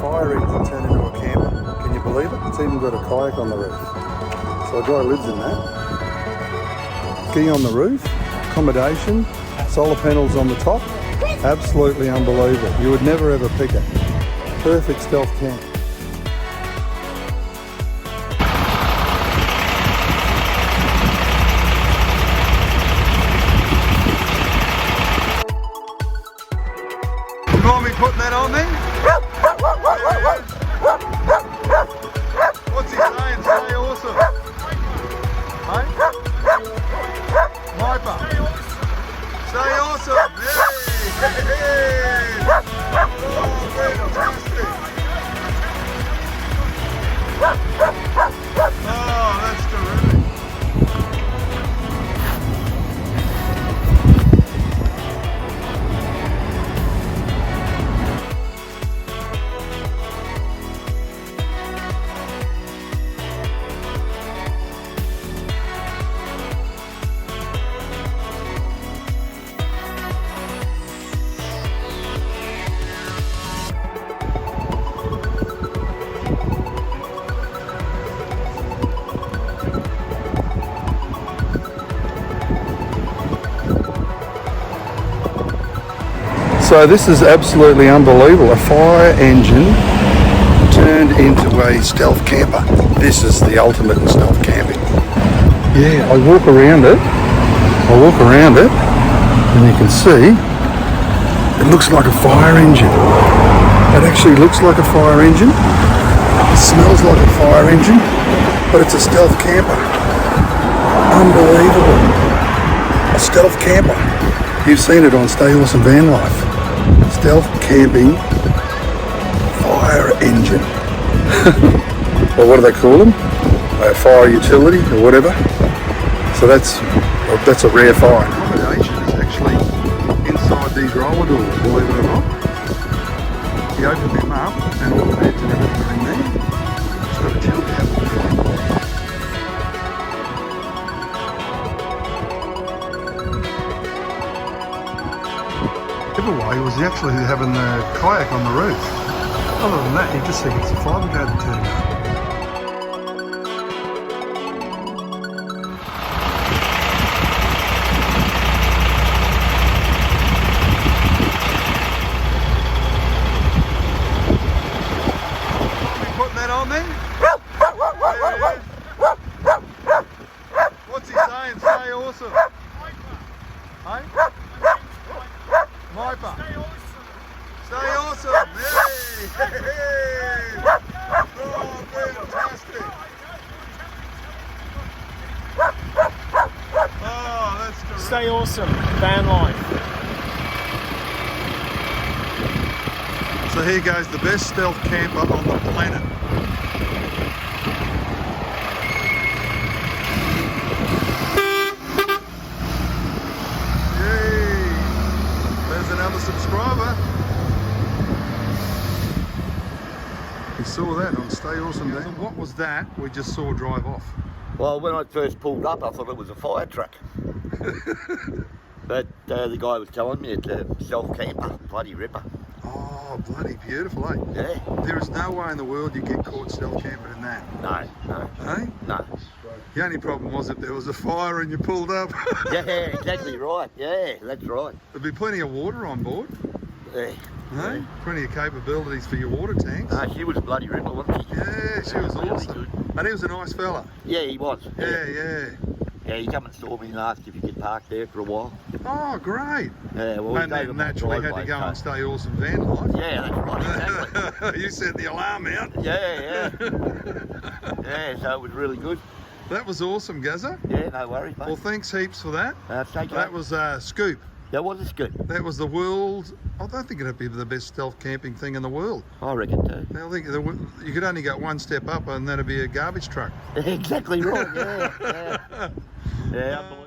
fire engine turned into a camper. Can you believe it? It's even got a kayak on the roof. So a guy lives in that. Ski on the roof, accommodation, solar panels on the top. Absolutely unbelievable. You would never ever pick it. Perfect stealth camp. You want me putting that on then? What's he saying? Stay awesome. Hey? Viper. Stay awesome. Hey. Oh, fantastic. Oh, that's terrific. So this is absolutely unbelievable. A fire engine turned into a stealth camper. This is the ultimate in stealth camping. Yeah, I walk around it, and you can see it looks like a fire engine. It actually looks like a fire engine. It smells like a fire engine, but it's a stealth camper. Unbelievable. A stealth camper. You've seen it on Stay Awesome Vanlife. Stealth camping fire engine. Or what do they call them? A fire utility or whatever. So that's a rare find. Accommodation is actually inside these roller doors, believe it or not. You open them up and all the beds and everything are in there. It's got a tilt out. Giveaway was actually having the kayak on the roof. Other than that, you just think it's a fire brigade turning up. Putting that on then? What's he saying? Stay awesome. Hey? Viper. Stay awesome. Hey. Oh, fantastic. Oh, that's terrific. Stay awesome. Vanlife. So here goes the best stealth camper on the planet. Another subscriber. We saw that on Stay Awesome Day. What was that we just saw drive off? Well, when I first pulled up, I thought it was a fire truck. But the guy was telling me it's a stealth camper, bloody ripper. Oh, bloody beautiful, eh? Yeah. There is no way in the world you get caught stealth camping in that. No. Eh? No. The only problem was if there was a fire and you pulled up. Yeah, exactly right. Yeah, that's right. There'd be plenty of water on board. Yeah. Eh? Plenty of capabilities for your water tanks. She was a bloody ripper, wasn't she? Yeah, she was really awesome. Good. And he was a nice fella. Yeah, he was. Yeah. Yeah, he come and saw me and asked if he could park there for a while. Oh, great. Yeah, well, And then naturally had to go and Stay Awesome Vanlife. Yeah, that's right, exactly. You set the alarm out. Yeah. Yeah, so it was really good. That was awesome, Gazza. Yeah, no worries, mate. Well, thanks heaps for that. That was Scoop. That was a scoop. That was the world. I don't think it'd be the best stealth camping thing in the world. I reckon too. I think you could only go one step up and that'd be a garbage truck. Exactly right, yeah. Yeah, unbelievable.